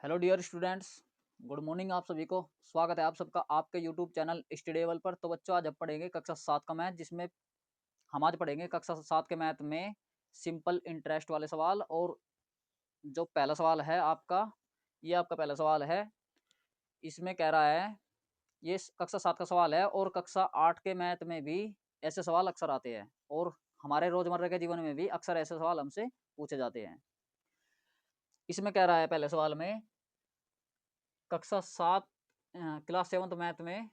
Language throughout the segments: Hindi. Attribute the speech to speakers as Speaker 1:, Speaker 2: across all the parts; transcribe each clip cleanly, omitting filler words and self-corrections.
Speaker 1: Hello dear students, good morning आप सभी को। स्वागत है आप सबका आपके यूट्यूब चैनल स्टडी लेवल पर। तो बच्चों, आज आप पढ़ेंगे कक्षा 7 का मैथ, जिसमें हम आज पढ़ेंगे कक्षा 7 के मैथ में सिंपल इंटरेस्ट वाले सवाल। और जो पहला सवाल है आपका, ये आपका पहला सवाल है। इसमें कह रहा है, ये कक्षा 7 का सवाल है और कक्षा 8 के मैथ में भी ऐसे सवाल अक्सर आते हैं और हमारे रोजमर्रा के जीवन में भी अक्सर ऐसे सवाल हमसे पूछे जाते हैं। इसमें कह रहा है पहले सवाल में, कक्षा 7 क्लास 7 मैथ में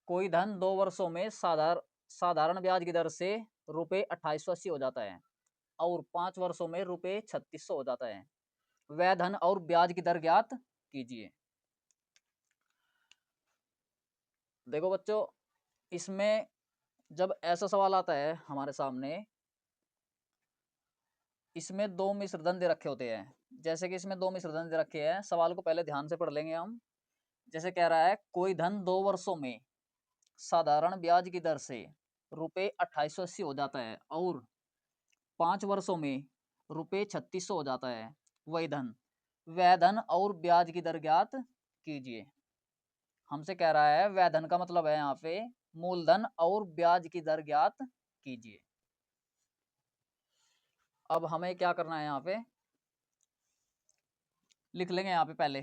Speaker 1: कोई धन 2 वर्षों में साधारण ब्याज की दर से रुपये 2880 हो जाता है और 5 वर्षों में रुपये 3600 हो जाता है। वह धन और ब्याज की दर ज्ञात कीजिए। देखो बच्चों, इसमें जब ऐसा सवाल आता है हमारे सामने, इसमें दो मिश्र धन दे रखे होते हैं। जैसे कि इसमें दो मिश्र धन दे रखे हैं, सवाल को पहले ध्यान से पढ़ लेंगे हम। जैसे कह रहा है, कोई धन 2 वर्षों में साधारण ब्याज की दर से रुपये 2880 हो जाता है और 5 वर्षों में रुपये 3600 हो जाता है। वह धन और ब्याज की दर ज्ञात कीजिए। हमसे कह रहा है, वह धन का मतलब है यहाँ पे मूलधन और ब्याज की दर ज्ञात कीजिए। अब हमें क्या करना है, यहाँ पे लिख लेंगे। यहाँ पे पहले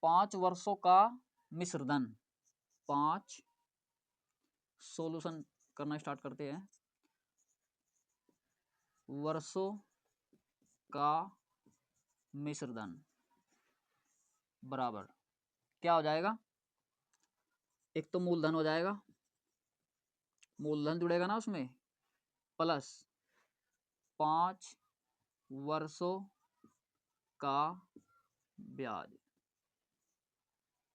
Speaker 1: 5 वर्षों का मिश्र धन, 5 सोल्यूशन करना स्टार्ट करते हैं। वर्षों का मिश्र धन बराबर क्या हो जाएगा? एक तो मूलधन हो जाएगा, मूलधन जुड़ेगा ना उसमें, प्लस 5 वर्षों का ब्याज।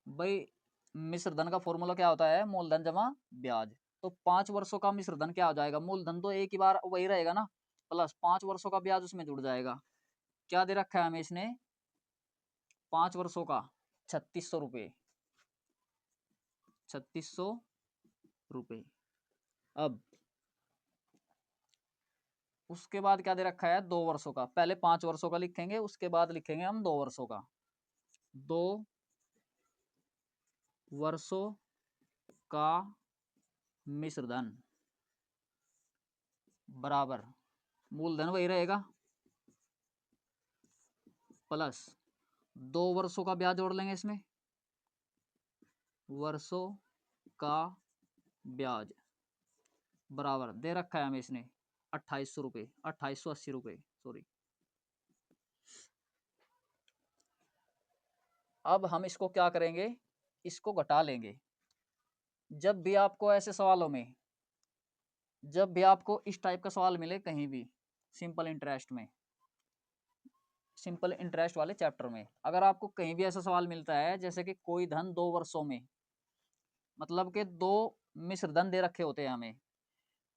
Speaker 1: भाई, मिश्र धन का फॉर्मूला क्या होता है? मूलधन जमा ब्याज। तो 5 वर्षों का मिश्र धन क्या हो जाएगा? मूलधन तो एक ही बार वही रहेगा ना, प्लस 5 वर्षों का ब्याज उसमें जुड़ जाएगा। क्या दे रखा है हमें इसने? 5 वर्षों का 3600 रुपये, 3600 रुपये। अब उसके बाद क्या दे रखा है? 2 वर्षों का। पहले 5 वर्षों का लिखेंगे, उसके बाद लिखेंगे हम 2 वर्षों का। 2 वर्षों का मिश्र धन बराबर मूलधन वही रहेगा, प्लस 2 वर्षों का ब्याज जोड़ लेंगे इसमें, वर्षों का ब्याज बराबर दे रखा है हमें इसने 2800 रुपये, 2880 रुपये, सॉरी। अब हम इसको क्या करेंगे? इसको घटा लेंगे। जब भी आपको ऐसे सवालों में, जब भी आपको इस टाइप का सवाल मिले कहीं भी, सिंपल इंटरेस्ट में, सिंपल इंटरेस्ट वाले चैप्टर में, अगर आपको कहीं भी ऐसा सवाल मिलता है जैसे कि कोई धन 2 वर्षों में, मतलब कि दो मिश्र धन दे रखे होते हैं हमें,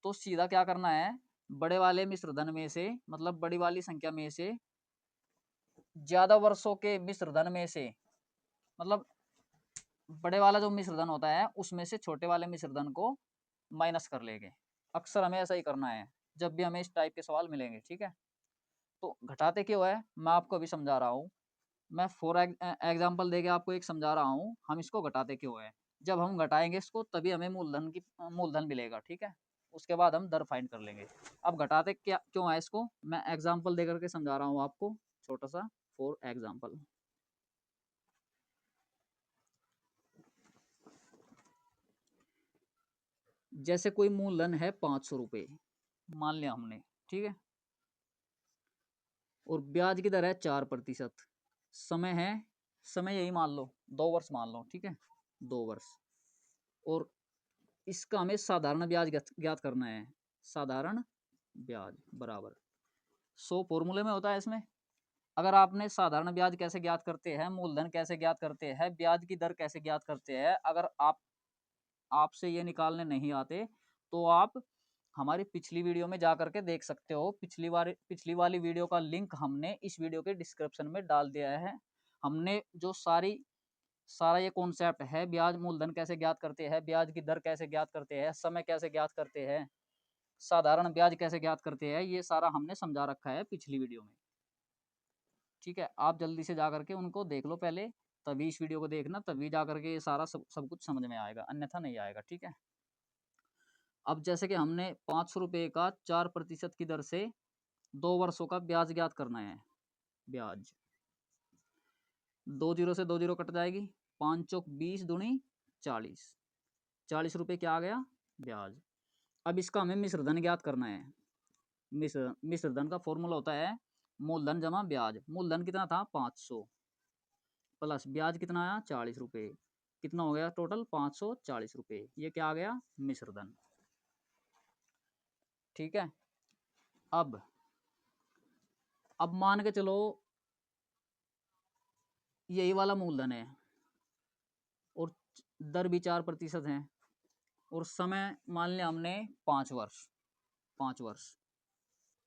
Speaker 1: तो सीधा क्या करना है? बड़े वाले मिश्र धन में से, मतलब बड़ी वाली संख्या में से, ज्यादा वर्षों के मिश्र धन में से, मतलब बड़े वाला जो मिश्र धन होता है उसमें से छोटे वाले मिश्र धन को माइनस कर लेंगे। अक्सर हमें ऐसा ही करना है जब भी हमें इस टाइप के सवाल मिलेंगे, ठीक है। तो घटाते क्यों है, मैं आपको अभी समझा रहा हूँ। मैं फॉर एग्जाम्पल देके आपको एक समझा रहा हूँ, हम इसको घटाते क्यों है। जब हम घटाएंगे इसको तभी हमें मूलधन मिलेगा, ठीक है। उसके बाद हम दर फाइंड कर लेंगे। अब घटाते क्या क्यों है, इसको मैं एग्जाम्पल दे करके समझा रहा हूँ आपको, छोटा सा फॉर एग्जाम्पल। जैसे कोई मूलधन है 500 रुपये मान लिया हमने, ठीक है, और ब्याज की दर है 4%। समय है, समय यही मान लो 2 वर्ष मान लो, ठीक है, 2 वर्ष। और इसका हमें साधारण ब्याज ज्ञात करना है। साधारण ब्याज बराबर 100 फॉर्मूले में होता है इसमें। अगर आपने साधारण ब्याज कैसे ज्ञात करते हैं, मूलधन कैसे ज्ञात करते हैं, ब्याज की दर कैसे ज्ञात करते हैं, अगर आपसे ये निकालने नहीं आते तो आप हमारी पिछली वीडियो में जा करके देख सकते हो। पिछली वाली वीडियो का लिंक हमने इस वीडियो के डिस्क्रिप्शन में डाल दिया है। हमने जो सारा ये कॉन्सेप्ट है, ब्याज मूलधन कैसे ज्ञात करते हैं, ब्याज की दर कैसे ज्ञात करते हैं, समय कैसे ज्ञात करते हैं, साधारण ब्याज कैसे ज्ञात करते हैं, ये सारा हमने समझा रखा है पिछली वीडियो में, ठीक है, आप जल्दी से जा करके उनको देख लो पहले, तभी इस वीडियो को देखना, तभी जा करके ये सारा सब कुछ समझ में आएगा, अन्यथा नहीं आएगा। ठीक है, अब जैसे कि हमने 500 रुपये का 4% की दर से 2 वर्षों का ब्याज ज्ञात करना है। ब्याज 2 जीरो से 2 जीरो कट जाएगी, 5 चौक 20 दूनी 40, 40 रुपये क्या आ गया ब्याज। अब इसका हमें मिश्रधन ज्ञात करना है। मिश्रधन का फॉर्मूला होता है मूलधन जमा ब्याज। मूलधन कितना था 500 प्लस ब्याज कितना आया 40 रुपये, कितना हो गया टोटल 540 रुपये। ये क्या आ गया मिश्रधन। ठीक है, अब मान के चलो यही वाला मूलधन है और दर भी 4% है और समय मान लिया हमने 5 वर्ष, 5 वर्ष।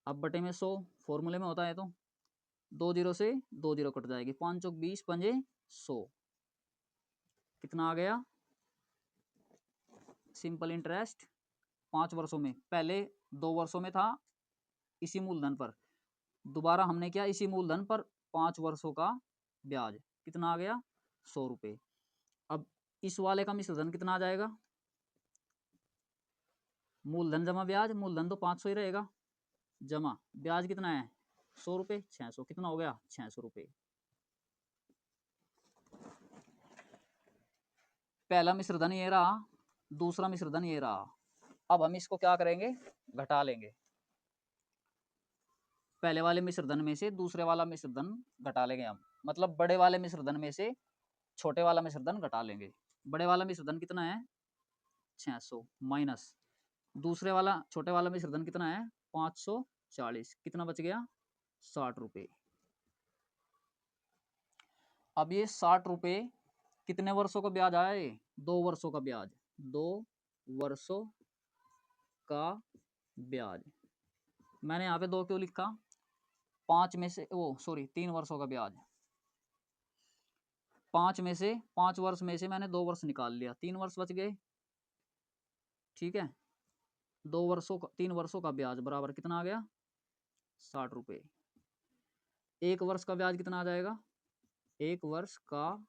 Speaker 1: अब बटे में 100 फॉर्मूले में होता है, तो 2 जीरो से 2 जीरो कट जाएगी, 5 चौक 20 पंजे 100, कितना आ गया सिंपल इंटरेस्ट 5 वर्षों में। पहले 2 वर्षों में था इसी मूलधन पर, दोबारा हमने क्या इसी मूलधन पर 5 वर्षों का ब्याज, कितना आ गया 100 रुपये। अब इस वाले का मिश्रधन कितना आ जाएगा, मूलधन जमा ब्याज, मूलधन तो 500 ही रहेगा, जमा ब्याज कितना है 100 रुपये, 600, कितना हो गया 600 रुपये। पहला मिश्रधन ये रहा, दूसरा मिश्रधन ये रहा। अब हम इसको क्या करेंगे घटा लेंगे, पहले वाले मिश्रधन में से दूसरे वाला मिश्रधन घटा लेंगे हम, मतलब बड़े वाले मिश्रधन में से छोटे वाला मिश्रधन घटा लेंगे। बड़े वाला मिश्रधन कितना है 600 माइनस दूसरे वाला छोटे वाला मिश्रधन कितना है 540, कितना बच गया 60 रुपये। अब ये 60 रुपये कितने वर्षों का ब्याज आया, ये 2 वर्षों का ब्याज, 2 वर्षों का ब्याज। मैंने यहाँ पे 2 क्यों लिखा, 3 वर्षों का ब्याज, 5 वर्ष में से मैंने 2 वर्ष निकाल लिया, 3 वर्ष बच गए। ठीक है, 3 वर्षों का ब्याज बराबर कितना आ गया 60 रुपये। 1 वर्ष का ब्याज कितना आ जाएगा, 1 वर्ष का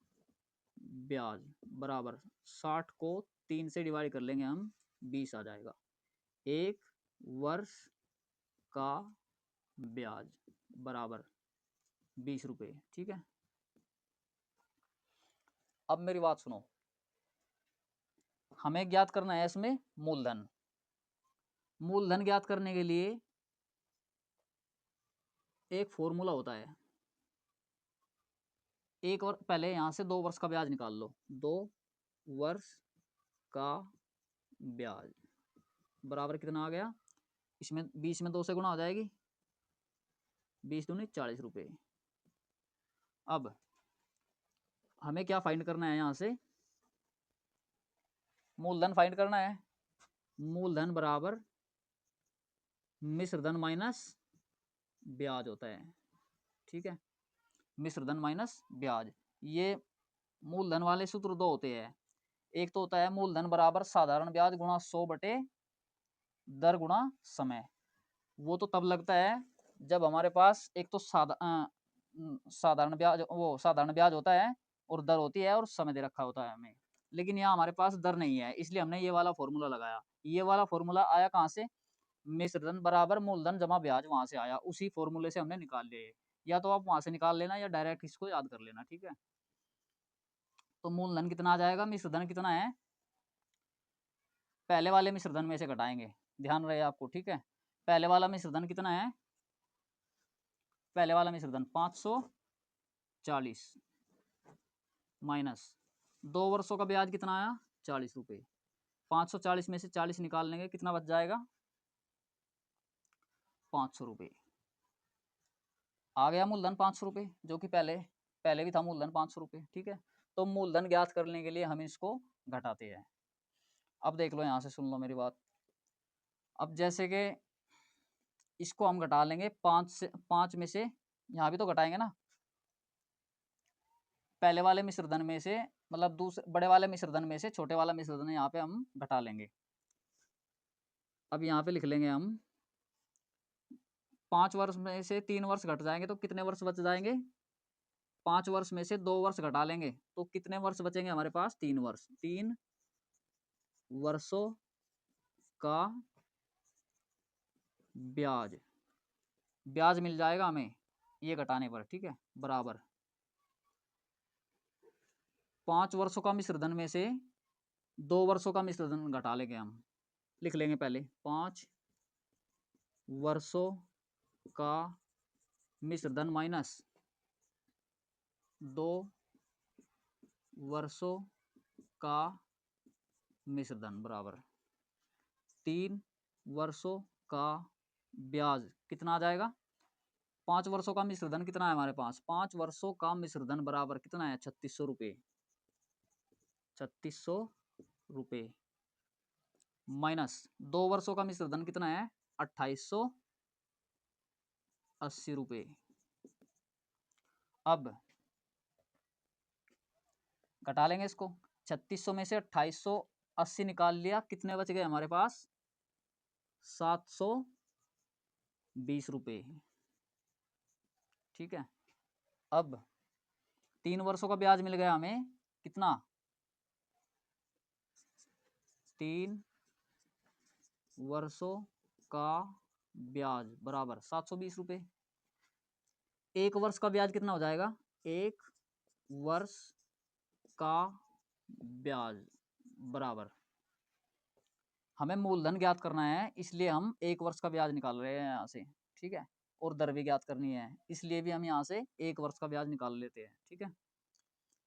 Speaker 1: ब्याज बराबर 60 को 3 से डिवाइड कर लेंगे हम, 20 आ जाएगा। 1 वर्ष का ब्याज बराबर 20 रुपये। ठीक है, अब मेरी बात सुनो, हमें ज्ञात करना है इसमें मूलधन। मूलधन ज्ञात करने के लिए एक फॉर्मूला होता है, एक और पहले यहां से 2 वर्ष का ब्याज निकाल लो, 2 वर्ष का ब्याज बराबर कितना आ गया, इसमें 20 में 2 से गुणा हो जाएगी, 20 दूनी 40 रुपये। अब हमें क्या फाइंड करना है, यहां से मूलधन फाइंड करना है। मूलधन बराबर मिश्रधन माइनस ब्याज होता है। ठीक है, मिश्रधन माइनस ब्याज। ये मूलधन वाले सूत्र 2 होते हैं, एक तो होता है मूलधन बराबर साधारण ब्याज गुणा 100 बटे दर गुणा समय। वो तो तब लगता है जब हमारे पास एक तो साधारण ब्याज होता है और दर होती है और समय दे रखा होता है हमें, लेकिन यहाँ हमारे पास दर नहीं है, इसलिए हमने ये वाला फॉर्मूला लगाया। ये वाला फॉर्मूला आया कहाँ से, मिश्रधन बराबर मूलधन जमा ब्याज, वहां से आया, उसी फॉर्मूले से हमने निकाल लिया। या तो आप वहां से निकाल लेना या डायरेक्ट इसको याद कर लेना। ठीक है, तो मूलधन कितना आ जाएगा, मिश्रधन कितना है, पहले वाले मिश्रधन में से घटाएंगे, ध्यान रहे आपको। ठीक है, पहले वाला मिश्रधन कितना है, पहले वाला मिश्रधन 540 माइनस 2 वर्षों का ब्याज कितना आया 40 रुपये, 540 में से 40 निकाल लेंगे, कितना बच जाएगा 500 रुपये। आ गया मूलधन 500 रुपये, जो कि पहले भी था मूलधन 500 रुपये। ठीक है, तो मूलधन ज्ञात करने के लिए हम इसको घटाते हैं। अब देख लो, यहां से सुन लो मेरी बात। अब जैसे कि इसको हम घटा लेंगे 5 में से, यहाँ भी तो घटाएंगे ना, पहले वाले मिश्रधन में से, मतलब दूसरे बड़े वाले मिश्रधन में से छोटे वाला मिश्रधन यहाँ पे हम घटा लेंगे। अब यहाँ पे लिख लेंगे हम 5 वर्ष में से 3 वर्ष घट जाएंगे तो कितने वर्ष बच जाएंगे 5 वर्ष में से 2 वर्ष घटा लेंगे तो कितने वर्ष बचेंगे हमारे पास? 3 वर्ष। 3 वर्षों का ब्याज, ब्याज मिल जाएगा हमें ये घटाने पर, ठीक है, बराबर 5 वर्षों का मिश्रधन में से 2 वर्षों का मिश्रधन घटा लेंगे हम। लिख लेंगे पहले 5 वर्षों का मिश्रधन माइनस 2 वर्षों का मिश्रधन बराबर 3 वर्षों का ब्याज। कितना आ जाएगा? 5 वर्षों का मिश्रधन कितना है हमारे पास? 5 वर्षों का मिश्रधन बराबर कितना है? 3600 रुपये। 3600 रुपये माइनस 2 वर्षों का मिश्रधन कितना है? 2880 रुपये। अब घटा लेंगे इसको। 3600 में से 2880 निकाल लिया, कितने बच गए हमारे पास? 720 रुपये, ठीक है। अब 3 वर्षों का ब्याज मिल गया हमें, कितना? 3 वर्षों का ब्याज बराबर 720 रुपये। 1 वर्ष का ब्याज कितना हो जाएगा? 1 वर्ष का ब्याज बराबर, हमें मूलधन ज्ञात करना है इसलिए हम 1 वर्ष का ब्याज निकाल रहे हैं यहाँ से, ठीक है, और दर भी ज्ञात करनी है इसलिए भी हम यहाँ से 1 वर्ष का ब्याज निकाल लेते हैं, ठीक है।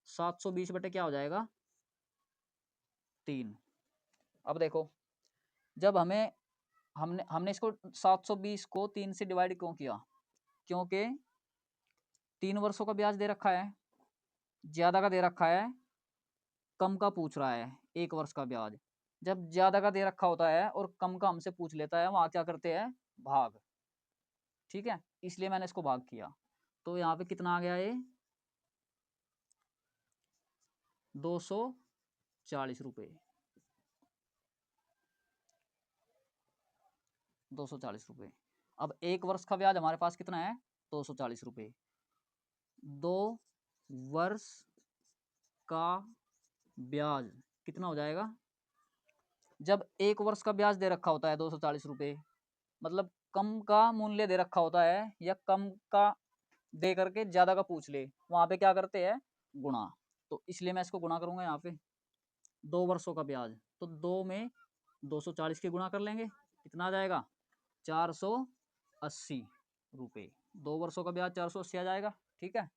Speaker 1: 720 बटे क्या हो जाएगा? 3। अब देखो, जब हमें हमने इसको 720 को 3 से डिवाइड क्यों किया? क्योंकि 3 वर्षों का ब्याज दे रखा है, ज्यादा का दे रखा है, कम का पूछ रहा है 1 वर्ष का ब्याज। जब ज्यादा का दे रखा होता है और कम का हमसे पूछ लेता है, वहां क्या करते हैं? भाग, ठीक है, इसलिए मैंने इसको भाग किया। तो यहाँ पे कितना आ गया? ये 240 रुपये। 240 रुपये। अब 1 वर्ष का ब्याज हमारे पास कितना है? 240 रुपये। 2 वर्ष का ब्याज कितना हो जाएगा? जब 1 वर्ष का ब्याज दे रखा होता है 240 रुपये, मतलब कम का मूल्य दे रखा होता है या कम का दे करके ज्यादा का पूछ ले, वहां पे क्या करते हैं? गुणा। तो इसलिए मैं इसको गुणा करूंगा यहाँ पे। 2 वर्षों का ब्याज, तो 2 में 240 के गुणा कर लेंगे, कितना आ जाएगा? 480 रुपये। 2 वर्षों का ब्याज 480 आ जाएगा, ठीक है।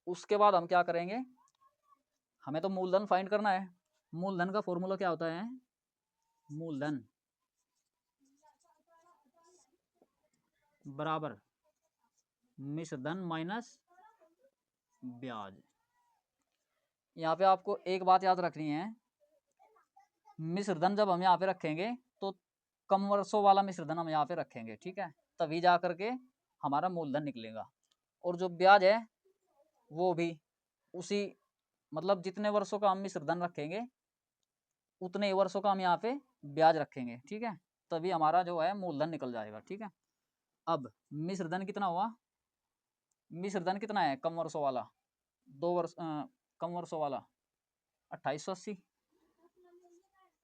Speaker 1: उसके बाद हम क्या करेंगे? हमें तो मूलधन फाइंड करना है। मूलधन का फॉर्मूला क्या होता है? मूलधन बराबर मिश्रधन माइनस ब्याज। यहाँ पे आपको एक बात याद रखनी है, मिश्रधन जब हम यहाँ पे रखेंगे तो कम वर्षों वाला मिश्रधन हम यहाँ पे रखेंगे, ठीक है, तभी जा करके हमारा मूलधन निकलेगा। और जो ब्याज है वो भी उसी, मतलब जितने वर्षों का हम मिश्रधन रखेंगे उतने ही वर्षों का हम यहाँ पे ब्याज रखेंगे, ठीक है, तभी हमारा जो है मूलधन निकल जाएगा, ठीक है। अब मिश्रधन कितना हुआ? मिश्रधन कितना है कम वर्षों वाला? 2 वर्ष कम वर्षों वाला 2880।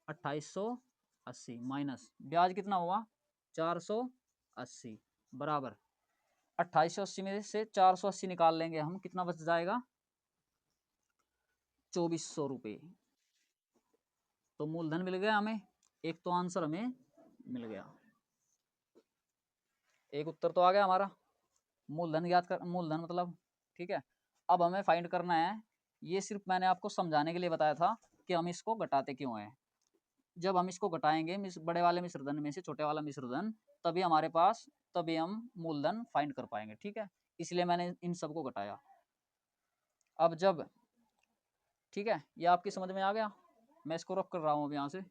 Speaker 1: 2880 माइनस ब्याज कितना हुआ? 480 बराबर 2880 में से 480 निकाल लेंगे हम, कितना बच जाएगा? 2400 रुपये। तो मूलधन मिल गया हमें, एक तो आंसर हमें मिल गया, एक उत्तर तो आ गया हमारा। मूलधन ज्ञात कर, मूलधन मतलब, ठीक है। अब हमें फाइंड करना है, ये सिर्फ मैंने आपको समझाने के लिए बताया था कि हम इसको घटाते क्यों हैं। जब हम इसको घटाएंगे बड़े वाले मिश्रधन में से छोटे वाला मिश्रधन, तभी हमारे पास, तभी हम मूलधन फाइंड कर पाएंगे, ठीक है, इसलिए मैंने इन सबको घटाया। अब जब, ठीक है, ये आपकी समझ में आ गया। मैं इसको रब कर रहा हूँ अब यहाँ से।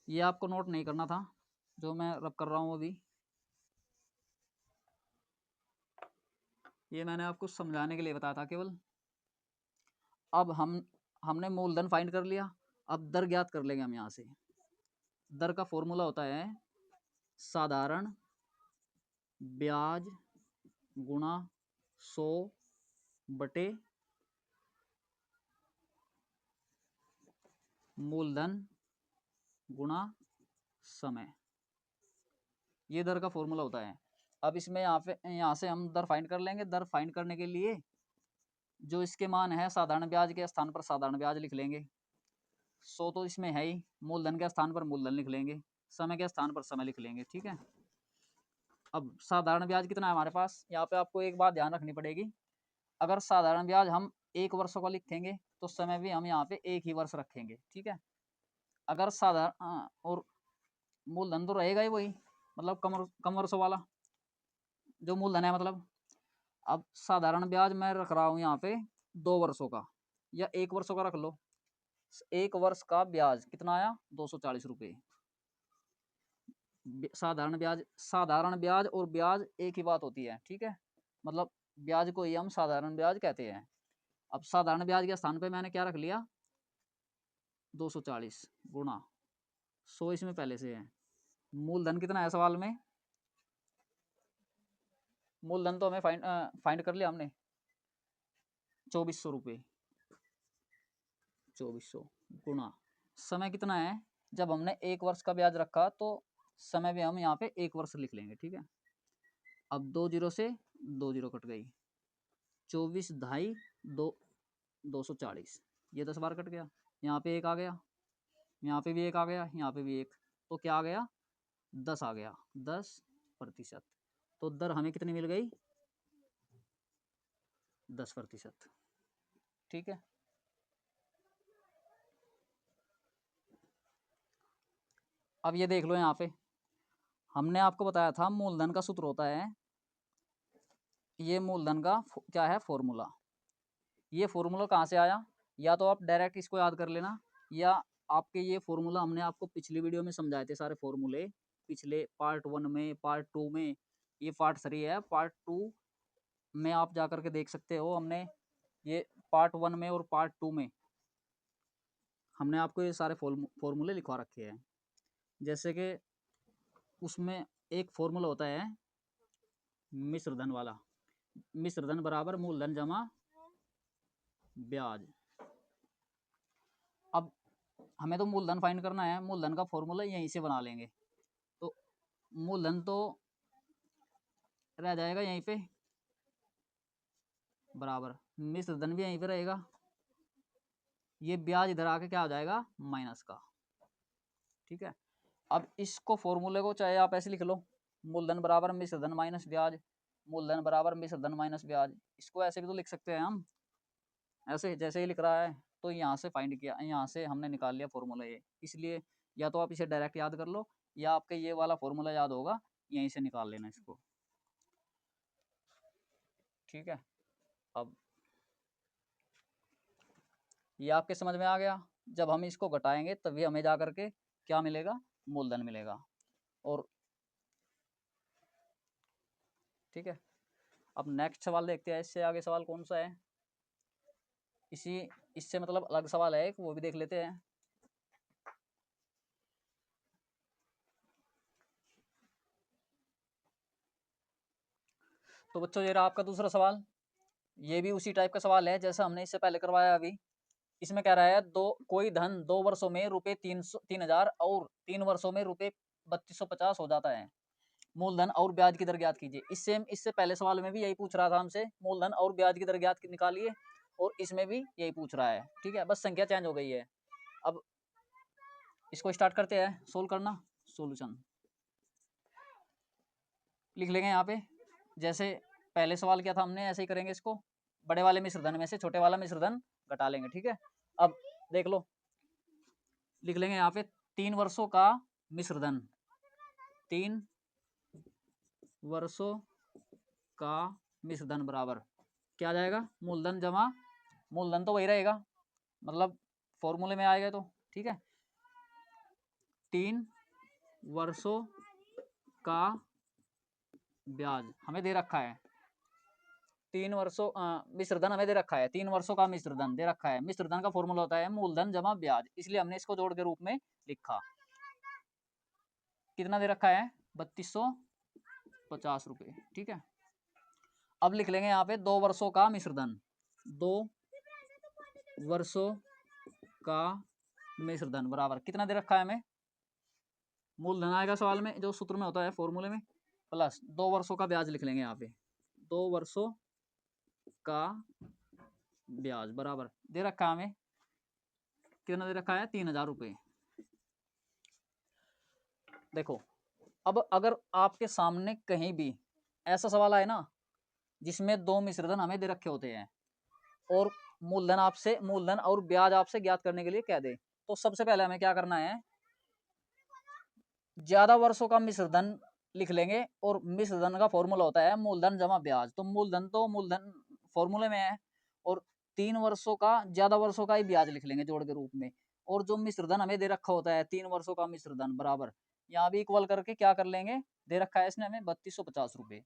Speaker 1: ये आपको नोट नहीं करना था जो मैं रब कर रहा हूँ अभी, ये मैंने आपको समझाने के लिए बताया था केवल। अब हमने मूलधन फाइंड कर लिया, अब दर ज्ञात कर लेंगे हम यहाँ से। दर का फॉर्मूला होता है साधारण ब्याज गुणा 100 बटे मूलधन गुणा समय, ये दर का फॉर्मूला होता है। अब इसमें यहाँ से हम दर फाइंड कर लेंगे। दर फाइंड करने के लिए जो इसके मान है, साधारण ब्याज के स्थान पर साधारण ब्याज लिख लेंगे, 100 तो इसमें है ही, मूलधन के स्थान पर मूलधन लिख लेंगे, समय के स्थान पर समय लिख लेंगे। ठीक है। अब साधारण ब्याज कितना है हमारे पास, यहाँ पे आपको एक बात ध्यान रखनी पड़ेगी। अगर साधारण ब्याज हम 1 वर्षों का लिखेंगे तो समय भी हम यहाँ पे 1 ही वर्ष रखेंगे। ठीक है। अगर साधारण और मूलधन तो रहेगा ही वही, मतलब कम वर्षों वाला जो मूलधन है मतलब। अब साधारण ब्याज मैं रख रहा हूँ यहाँ पे 2 वर्षों का या 1 वर्षों का रख लो। 1 वर्ष का ब्याज कितना आया, 240 रुपये। साधारण ब्याज और ब्याज एक ही बात होती है। ठीक है। मतलब ब्याज को ही हम साधारण ब्याज कहते हैं। अब साधारण ब्याज के स्थान पे मैंने क्या रख लिया, 240 गुणा 100, इसमें पहले से है। मूलधन कितना है सवाल में, मूलधन तो हमें फाइंड कर लिया हमने, 2400 रुपये। 2400 गुणा समय कितना है, जब हमने 1 वर्ष का ब्याज रखा तो समय भी हम यहाँ पे 1 वर्ष लिख लेंगे। ठीक है। अब 2 जीरो से 2 जीरो कट गई, 24 ढाई 240, ये 10 बार कट गया। यहाँ पे एक आ गया, यहाँ पे भी एक आ गया, यहाँ पे भी एक, तो क्या आ गया, 10 आ गया, 10%। तो दर हमें कितनी मिल गई, 10%। ठीक है। अब ये देख लो, यहाँ पे हमने आपको बताया था मूलधन का सूत्र होता है, ये मूलधन का क्या है, फॉर्मूला। ये फॉर्मूला कहाँ से आया, या तो आप डायरेक्ट इसको याद कर लेना, या आपके ये फॉर्मूला हमने आपको पिछली वीडियो में समझाए थे सारे फॉर्मूले, पिछले पार्ट 1 में, पार्ट 2 में, ये पार्ट 3 है, पार्ट 2 में आप जा करके देख सकते हो। हमने ये पार्ट 1 में और पार्ट 2 में हमने आपको ये सारे फॉर्मूले लिखवा रखे हैं। जैसे कि उसमें एक फॉर्मूला होता है मिश्रधन वाला, मिश्रधन बराबर मूलधन जमा ब्याज। अब हमें तो मूलधन फाइंड करना है, मूलधन का फॉर्मूला यहीं से बना लेंगे, तो मूलधन तो रह जाएगा यहीं पे, बराबर मिश्रधन भी यहीं पे रहेगा, ये ब्याज इधर आके क्या हो जाएगा, माइनस का। ठीक है। अब इसको फॉर्मूले को चाहे आप ऐसे लिख लो, मूलधन बराबर मिश्रधन माइनस ब्याज, मूलधन बराबर मिश्रधन माइनस ब्याज। इसको ऐसे भी तो लिख सकते हैं हम, ऐसे जैसे ही लिख रहा है, तो यहाँ से फाइंड किया, यहाँ से हमने निकाल लिया फॉर्मूला ये। इसलिए या तो आप इसे डायरेक्ट याद कर लो, या आपके ये वाला फॉर्मूला याद होगा, यहीं से निकाल लेना इसको। ठीक है। अब ये आपके समझ में आ गया, जब हम इसको घटाएंगे तभी हमें जा करके क्या मिलेगा, मूलधन मिलेगा। और ठीक है। अब नेक्स्ट सवाल देखते हैं, इससे आगे सवाल कौन सा है, इससे मतलब अलग सवाल है एक, वो भी देख लेते हैं। तो बच्चों ये रहा आपका दूसरा सवाल, ये भी उसी टाइप का सवाल है जैसा हमने इससे पहले करवाया अभी। इसमें कह रहा है कोई धन 2 वर्षों में रुपए 3,000 और 3 वर्षों में रुपए 3250 हो जाता है, मूलधन और ब्याज की दर ज्ञात कीजिए। इससे पहले सवाल में भी यही पूछ रहा था हमसे, मूलधन और ब्याज की दर ज्ञात निकालिए, और इसमें भी यही पूछ रहा है। ठीक है, बस संख्या चेंज हो गई है। अब इसको स्टार्ट करते हैं सोल्व करना। सॉल्यूशन लिख लेंगे यहाँ पे, जैसे पहले सवाल किया था हमने ऐसे ही करेंगे इसको, बड़े वाले मिश्रधन में से छोटे वाला मिश्रधन घटा लेंगे। ठीक है। अब देख लो, लिख लेंगे यहाँ पे 3 वर्षों का मिश्रधन, 3 वर्षों का मिश्रधन बराबर क्या आ जाएगा, मूलधन जमा, मूलधन तो वही रहेगा, मतलब फॉर्मूले में आएगा तो। ठीक है। 3 वर्षों का ब्याज हमें दे रखा है, 3 वर्षों मिश्रधन हमें दे रखा है, 3 वर्षों का मिश्रधन दे रखा है। मिश्रधन का फॉर्मूला होता है मूलधन जमा ब्याज, इसलिए हमने इसको जोड़ के रूप में लिखा। कितना दे रखा है, 3250 रुपये, ठीक है। अब लिख लेंगे यहाँ पे 2 वर्षों का मिश्रधन, 2 वर्षों का मिश्रधन बराबर कितना दे रखा है हमें, मूलधन आएगा सवाल में जो सूत्र में होता है फॉर्मूले में, प्लस 2 वर्षों का ब्याज लिख लेंगे यहाँ पे, 2 वर्षों का ब्याज बराबर दे रखा है हमें, कितना दे रखा है, 3000 रुपये। देखो अब अगर आपके सामने कहीं भी ऐसा सवाल आए ना जिसमें 2 मिश्रधन हमें दे रखे होते हैं और मूलधन और ब्याज आपसे ज्ञात करने के लिए कह दे, तो सबसे पहले हमें क्या करना है, ज्यादा वर्षों का मिश्रधन लिख लेंगे और मिश्रधन का फॉर्मूला होता है मूलधन जमा ब्याज, तो मूलधन फॉर्मूले में है और 3 वर्षों का ज्यादा वर्षों का ही ब्याज लिख लेंगे जोड़ के रूप में, और जो मिश्रधन हमें दे रखा होता है 3 वर्षों का मिश्रधन बराबर यहाँ भी इक्वल करके क्या कर लेंगे, दे रखा है इसने हमें 3250 रुपये।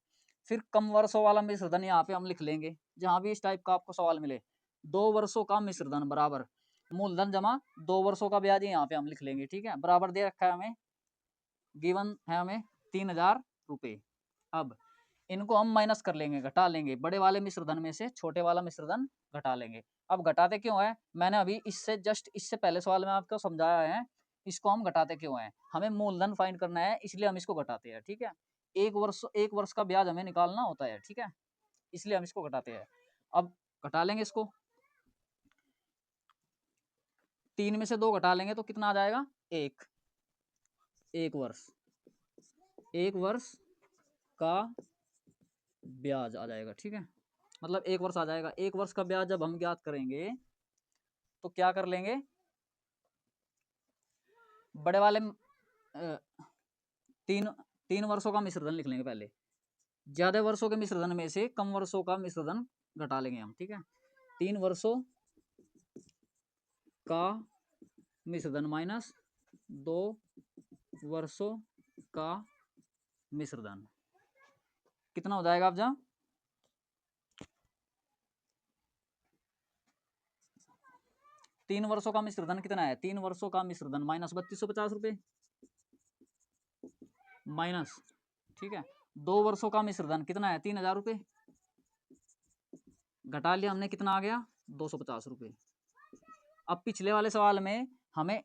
Speaker 1: फिर कम वर्षों वाला मिश्रधन यहाँ पे हम लिख लेंगे, जहां भी इस टाइप का आपको सवाल मिले 2 वर्षों का मिश्रधन बराबर मूलधन जमा 2 वर्षों का ब्याज यहाँ पे हम लिख लेंगे, ठीक है, बराबर दे रखा है हमें, गिवन है हमें 3000 रुपये। अब इनको हम माइनस कर लेंगे, घटा लेंगे, बड़े वाले मिश्रधन में से छोटे वाला मिश्रधन घटा लेंगे। अब घटाते क्यों है, मैंने अभी इससे पहले सवाल में आपको समझाया है, इसको हम घटाते क्यों है, हमें मूलधन फाइंड करना है इसलिए हम इसको घटाते हैं, ठीक है। 1 वर्ष का ब्याज हमें निकालना होता है, ठीक है, इसलिए हम इसको घटाते हैं। अब घटा लेंगे इसको, 3 में से 2 घटा लेंगे तो कितना आ जाएगा, 1 वर्ष का ब्याज आ जाएगा, ठीक है, मतलब 1 वर्ष आ जाएगा। 1 वर्ष का ब्याज जब हम ज्ञात करेंगे तो क्या कर लेंगे, बड़े वाले तीन वर्षों का मिश्रधन लिख लेंगे पहले, ज्यादा वर्षों के मिश्रधन में से कम वर्षों का मिश्रधन घटा लेंगे हम, ठीक है। 3 वर्षों का मिश्रधन माइनस 2 वर्षों का मिश्रधन कितना हो जाएगा, अब जब 3 वर्षों का मिश्रधन कितना है, 3 वर्षों का मिश्रधन माइनस 3250 रुपये माइनस, ठीक है, 2 वर्षों का मिश्रधन कितना है, 3000 रुपये, घटा लिया हमने, कितना आ गया, 250 रुपये। अब पिछले वाले सवाल में हमें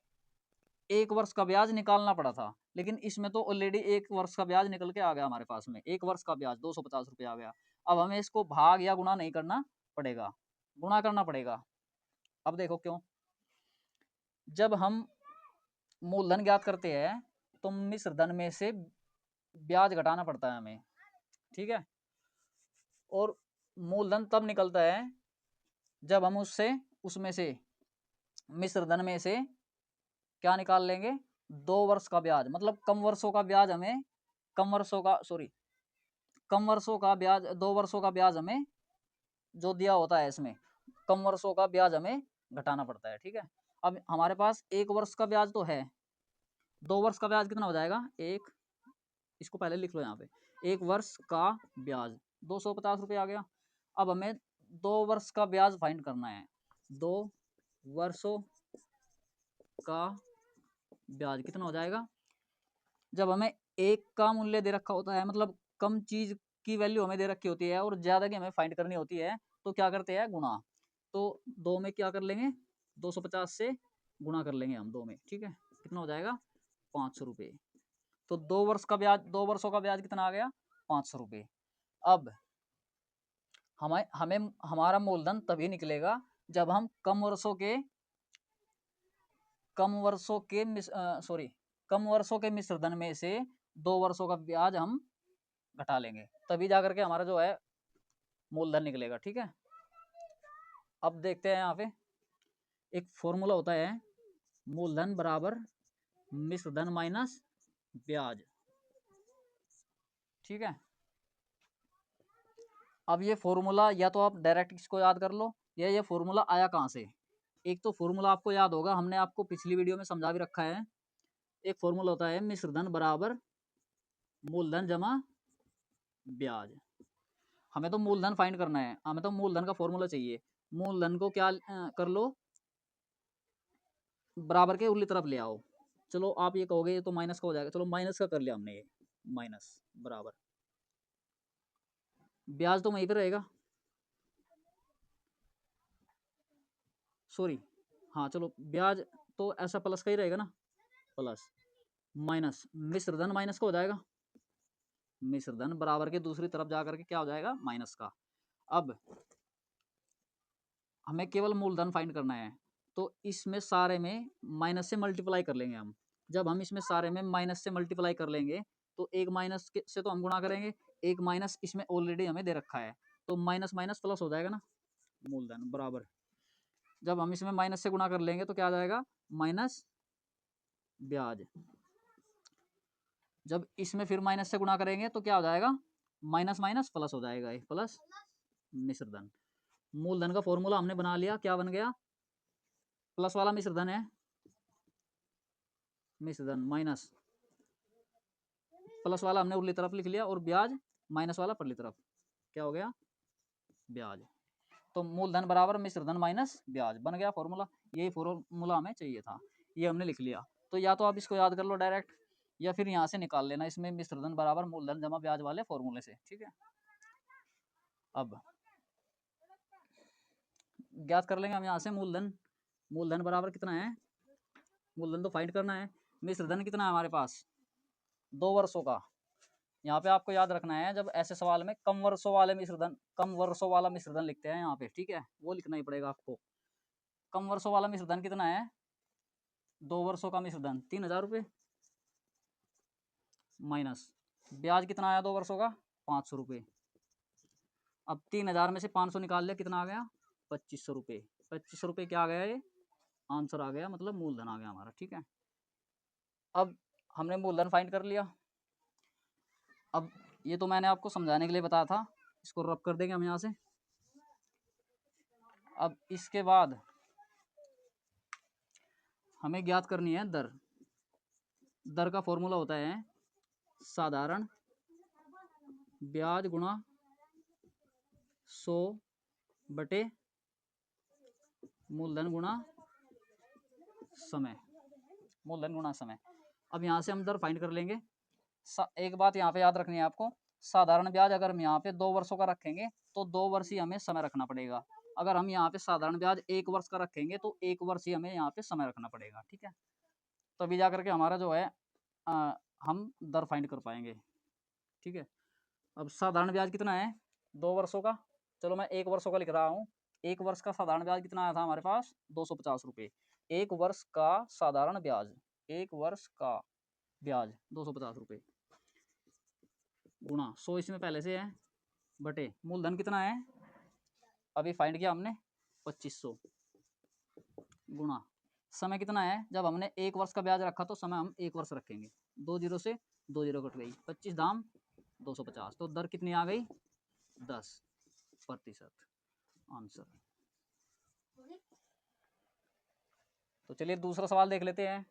Speaker 1: 1 वर्ष का ब्याज निकालना पड़ा था, लेकिन इसमें तो ऑलरेडी 1 वर्ष का ब्याज निकल के आ गया हमारे पास में, 1 वर्ष का ब्याज 250 रुपये आ गया। अब हमें इसको भाग या गुणा नहीं करना पड़ेगा, गुणा करना पड़ेगा। अब देखो क्यों, जब हम मूलधन ज्ञात करते हैं तो मिश्रधन में से ब्याज घटाना पड़ता है हमें, ठीक है, और मूलधन तब निकलता है जब हम उसमें से मिश्रधन में से क्या निकाल लेंगे, 2 वर्ष का ब्याज, मतलब कम वर्षों का ब्याज हमें, कम वर्षों का ब्याज, 2 वर्षों का ब्याज हमें जो दिया होता है इसमें, कम वर्षों का ब्याज हमें घटाना पड़ता है, ठीक है। अब हमारे पास 1 वर्ष का ब्याज तो है, 2 वर्ष का ब्याज कितना हो जाएगा, इसको पहले लिख लो यहाँ पे, 1 वर्ष का ब्याज 250 रुपये आ गया। अब हमें 2 वर्ष का ब्याज फाइंड करना है, 2 वर्षों का ब्याज कितना हो जाएगा, जब हमें 1 का मूल्य दे रखा होता है, मतलब कम चीज की वैल्यू हमें दे रखी होती है और ज्यादा की हमें फाइंड करनी होती है, तो क्या करते हैं, गुणा, तो 2 में क्या कर लेंगे, 250 से गुणा कर लेंगे हम 2 में, ठीक है, कितना हो जाएगा, 500 रुपये। तो 2 वर्षों का ब्याज कितना आ गया, 500 रुपये। अब हमें हमारा मूलधन तभी निकलेगा जब हम कम वर्षों के मिश्रधन में से 2 वर्षों का ब्याज हम घटा लेंगे, तभी जाकर के हमारा जो है मूलधन निकलेगा, ठीक है। अब देखते हैं यहाँ पे एक फॉर्मूला होता है, मूलधन बराबर मिश्रधन माइनस ब्याज, ठीक है। अब ये फॉर्मूला या तो आप डायरेक्ट इसको याद कर लो, या ये फॉर्मूला आया कहाँ से, एक तो फॉर्मूला आपको याद होगा, हमने आपको पिछली वीडियो में समझा भी रखा है, एक फॉर्मूला होता है मिश्रधन बराबर मूलधन जमा ब्याज। हमें तो मूलधन फाइंड करना है, हमें तो मूलधन का फॉर्मूला चाहिए, मूलधन को क्या कर लो, बराबर के उल्टी तरफ ले आओ। चलो आप ये कहोगे ये तो माइनस का हो जाएगा, चलो माइनस का कर लिया हमने ये, माइनस बराबर, ब्याज तो वहीं पे रहेगा, सॉरी, हाँ चलो ब्याज तो ऐसा प्लस का ही रहेगा ना, प्लस माइनस मिश्र धन माइनस का हो जाएगा, मिश्र धन बराबर के दूसरी तरफ जाकर के क्या हो जाएगा, माइनस का। अब हमें केवल मूलधन फाइंड करना है, तो इसमें सारे में माइनस से मल्टीप्लाई कर लेंगे हम। जब हम इसमें सारे में माइनस से मल्टीप्लाई कर लेंगे तो एक माइनस से तो हम गुणा करेंगे, एक माइनस इसमें ऑलरेडी हमें दे रखा है, तो माइनस माइनस प्लस हो जाएगा ना, मूलधन बराबर, जब हम इसमें माइनस से गुणा कर लेंगे तो क्या आ जाएगा, माइनस ब्याज। जब इसमें फिर माइनस से गुणा करेंगे तो क्या हो जाएगा, माइनस माइनस प्लस हो जाएगा, ये प्लस मिश्रधन। मूलधन का फॉर्मूला हमने बना लिया, क्या बन गया, प्लस वाला मिश्रधन है, मिश्रधन माइनस प्लस वाला हमने उरली तरफ लिख लिया, और ब्याज माइनस वाला परली तरफ, क्या हो गया, ब्याज। तो मूलधन बराबर मिश्रधन माइनस ब्याज बन गया फॉर्मूला, यही फॉर्मूला हमें चाहिए था, ये हमने लिख लिया। तो या तो आप इसको याद कर लो डायरेक्ट, या फिर यहाँ से निकाल लेना, इसमें मिश्रधन बराबर मूलधन जमा ब्याज वाले फॉर्मूले से, ठीक है। अब ज्ञात कर लेंगे हम यहाँ से मूलधन, मूलधन बराबर कितना है, मूलधन तो फाइंड करना है, मिश्रधन कितना है हमारे पास, 2 वर्षों का। यहाँ पे आपको याद रखना है, जब ऐसे सवाल में कम वर्षों वाले मिश्रधन, कम वर्षों वाला मिश्रधन लिखते हैं यहाँ पे, ठीक है, वो लिखना ही पड़ेगा आपको। कम वर्षों वाला मिश्रधन कितना है, 2 वर्षों का मिश्रधन 3000 रुपये, माइनस ब्याज कितना आया 2 वर्षों का, 500 रुपये। अब 3000 में से 500 निकाल लिया, कितना आ गया, 2500 रुपये। 2500 रुपये क्या आ गया, ये आंसर आ गया, मतलब मूलधन आ गया हमारा, ठीक है। अब हमने मूलधन फाइंड कर लिया। अब ये तो मैंने आपको समझाने के लिए बताया था, इसको रब कर देंगे हम यहाँ से। अब इसके बाद हमें ज्ञात करनी है दर। दर का फॉर्मूला होता है साधारण ब्याज गुणा 100 मूलधन गुणा समय, मूलधन गुणा समय। अब यहाँ से हम दर फाइंड कर लेंगे। एक बात यहाँ पे याद रखनी है आपको, साधारण ब्याज अगर हम यहाँ पे 2 वर्षों का रखेंगे तो 2 वर्ष ही हमें समय रखना पड़ेगा। अगर हम यहाँ पे साधारण ब्याज 1 वर्ष का रखेंगे तो 1 वर्ष ही हमें यहाँ पे समय रखना पड़ेगा, ठीक है। तभी जा करके हमारा जो है हम दर फाइंड कर पाएंगे, ठीक है। अब साधारण ब्याज कितना है 2 वर्षों का, चलो मैं 1 वर्षों का लिख रहा हूँ। 1 वर्ष का साधारण ब्याज कितना आया था हमारे पास, 250 रुपये। 1 वर्ष का साधारण ब्याज, 1 वर्ष का ब्याज 250 रुपये गुणा 100 इसमें पहले से है, बटे मूलधन कितना है अभी फाइंड किया हमने 2500, गुणा समय कितना है, जब हमने 1 वर्ष का ब्याज रखा तो समय हम 1 वर्ष रखेंगे। 2 जीरो से 2 जीरो कट गई, 25 दाम 250, तो दर कितनी आ गई 10%, आंसर। तो चलिए दूसरा सवाल देख लेते हैं।